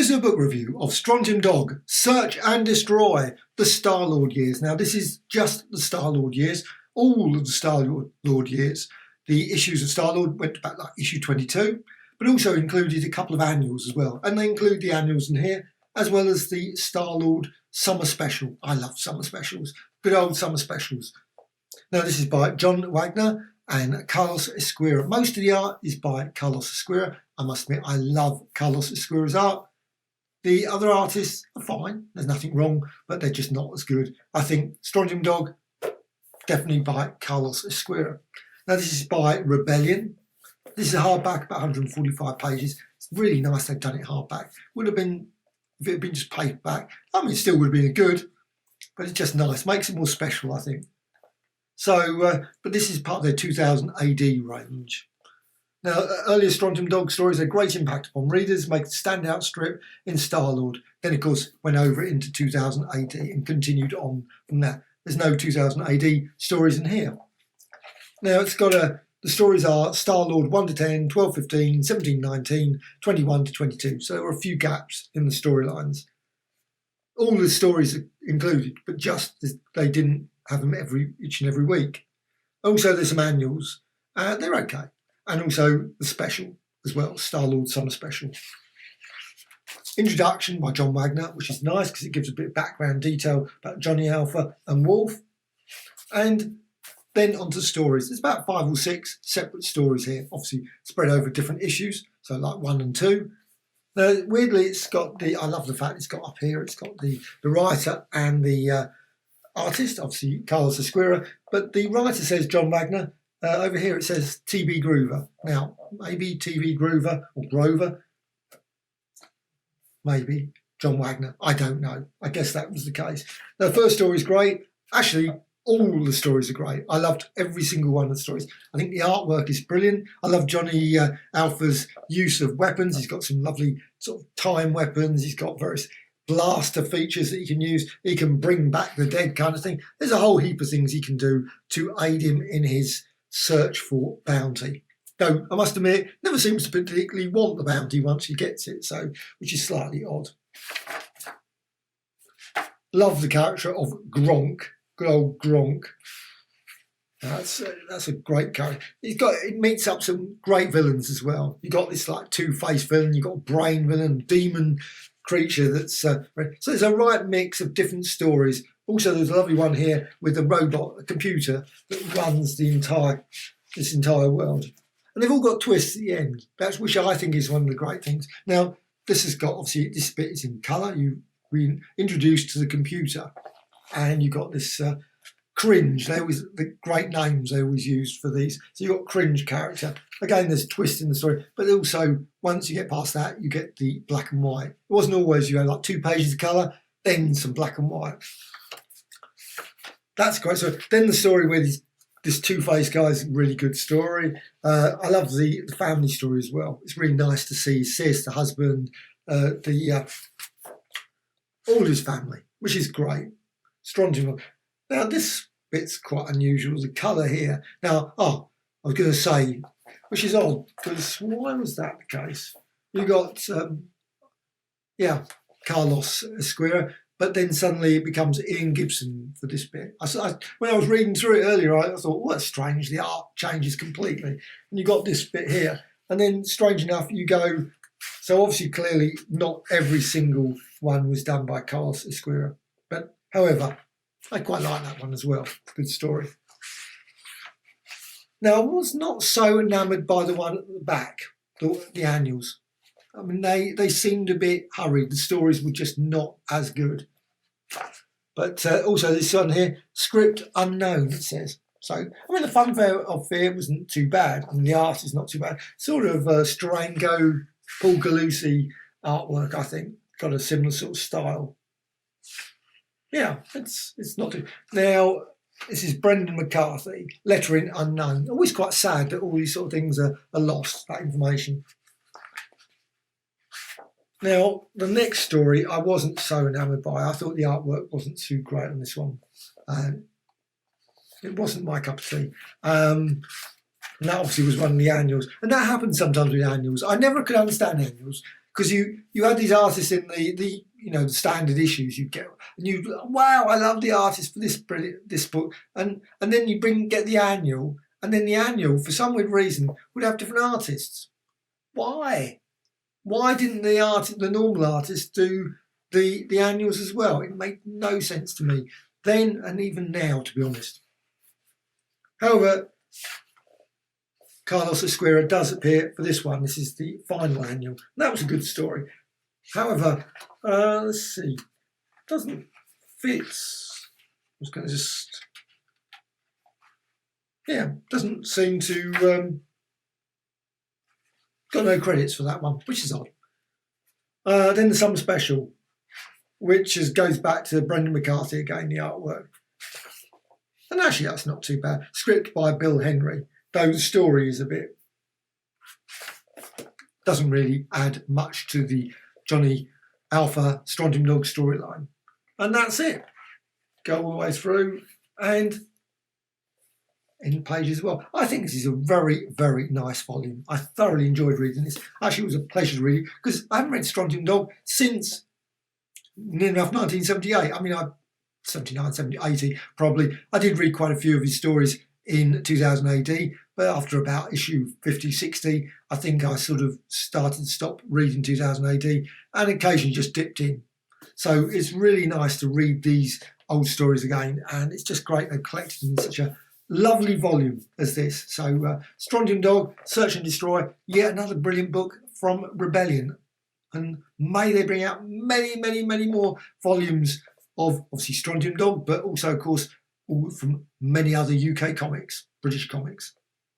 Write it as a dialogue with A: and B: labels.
A: This is a book review of Strontium Dog, Search and Destroy, the Starlord years. Now this is just the Starlord years, all of the Starlord years. The issues of Starlord went back like issue 22, but also included a couple of annuals as well. And they include the annuals in here, as well as the Starlord Summer Special. I love summer specials, good old summer specials. Now this is by John Wagner and Carlos Ezquerra. Most of the art is by Carlos Ezquerra. I must admit, I love Carlos Ezquerra's art. The other artists are fine, there's nothing wrong, but they're just not as good. I think Strontium Dog, definitely by Carlos Ezquerra. Now this is by Rebellion. This is a hardback, about 145 pages. It's really nice they've done it hardback. Would have been, if it had been just paperback, I mean, it still would have been good, but it's just nice, makes it more special, I think. So, but this is part of their 2000 AD range. Now, earlier Strontium Dog stories had great impact upon readers, make a standout strip in Starlord. Then, of course, went over into 2000 AD and continued on from that. There's no 2000 AD stories in here. Now, it's got the stories are Starlord 1 to 10, 12 15, 17 19, 21 to 22. So there were a few gaps in the storylines. All the stories are included, but just they didn't have them each and every week. Also, there's some annuals. They're okay. And also the special as well, Starlord Summer Special. Introduction by John Wagner, which is nice because it gives a bit of background detail about Johnny Alpha and Wolf. And then onto stories. There's about 5 or 6 separate stories here, obviously spread over different issues, so like 1 and 2. Now, weirdly, it's got I love the fact it's got up here, it's got the writer and the artist, obviously Carlos Ezquerra, but the writer says John Wagner. Over here it says TB Groover. Now, maybe TB Groover or Grover. Maybe John Wagner. I don't know. I guess that was the case. The first story is great. Actually, all the stories are great. I loved every single one of the stories. I think the artwork is brilliant. I love Johnny Alpha's use of weapons. He's got some lovely sort of time weapons. He's got various blaster features that he can use. He can bring back the dead kind of thing. There's a whole heap of things he can do to aid him in his search for bounty. Though I must admit, never seems to particularly want the bounty once he gets it, so which is slightly odd. Love the character of Gronk, good old Gronk. That's a great character. It meets up some great villains as well. You got this like two-faced villain, you got a brain villain, demon creature that's so there's a right mix of different stories. Also, there's a lovely one here with a robot, a computer that runs this entire world. And they've all got twists at the end. That's which I think is one of the great things. Now, this has got, obviously, this bit is in colour. You've been introduced to the computer and you've got this Cringe. The great names they always use for these. So you've got Cringe character. Again, there's a twist in the story. But also, once you get past that, you get the black and white. It wasn't always, you had like 2 pages of colour, then some black and white. That's great. So then the story where this two-faced guy is a really good story. I love the family story as well. It's really nice to see Sis, the husband, all his family, which is great. Strontium. Now this bit's quite unusual. The colour here. Now, I was going to say, which is odd because why was that the case? You got, Carlos Ezquerra. But then suddenly it becomes Ian Gibson for this bit. When I was reading through it earlier, I thought, well, that's strange. The art changes completely. And you got this bit here. And then, strange enough, you go... So obviously, clearly, not every single one was done by Carlos Ezquerra. But, however, I quite like that one as well. Good story. Now, I was not so enamoured by the one at the back, the annuals. I mean, they seemed a bit hurried. The stories were just not as good. But also this one here, script unknown, it says. So, I mean, the funfair of Fear wasn't too bad. I mean, the art is not too bad. Sort of Strango, Paul Galusi artwork, I think. Got a similar sort of style. Yeah, it's not too... Now, this is Brendan McCarthy, lettering unknown. Always quite sad that all these sort of things are lost, that information. Now, the next story I wasn't so enamoured by. I thought the artwork wasn't too great on this one. It wasn't my cup of tea. And that obviously was one of the annuals. And that happens sometimes with annuals. I never could understand annuals because you had these artists in the the standard issues you get, and you, wow, I love the artist for this book, and then you get the annual, and then the annual for some weird reason would have different artists. Why didn't the normal artists do the annuals as well? It made no sense to me then, and even now, to be honest. However, Carlos Ezquerra does appear for this one. This is the final annual. That was a good story. However, let's see, doesn't fit. I was going to doesn't seem to got no credits for that one, which is odd. Then the Summer Special, which goes back to Brendan McCarthy again, the artwork. And actually, that's not too bad. Script by Bill Henry, though the story is doesn't really add much to the Johnny Alpha Strontium Dog storyline. And that's it. Go all the way through and in pages as well. I think this is a very, very nice volume. I thoroughly enjoyed reading this. Actually, it was a pleasure to read because I haven't read Strontium Dog since near enough 1978. I mean, 79, 70, 80 probably. I did read quite a few of his stories in 2000 AD, but after about issue 50, 60, I think I sort of started to stop reading 2000 AD and occasionally just dipped in. So it's really nice to read these old stories again, and it's just great they've collected in such a lovely volume as this. So Strontium Dog, Search and Destroy, yet another brilliant book from Rebellion. And may they bring out many, many, many more volumes of obviously Strontium Dog, but also, of course, all from many other UK comics, British comics.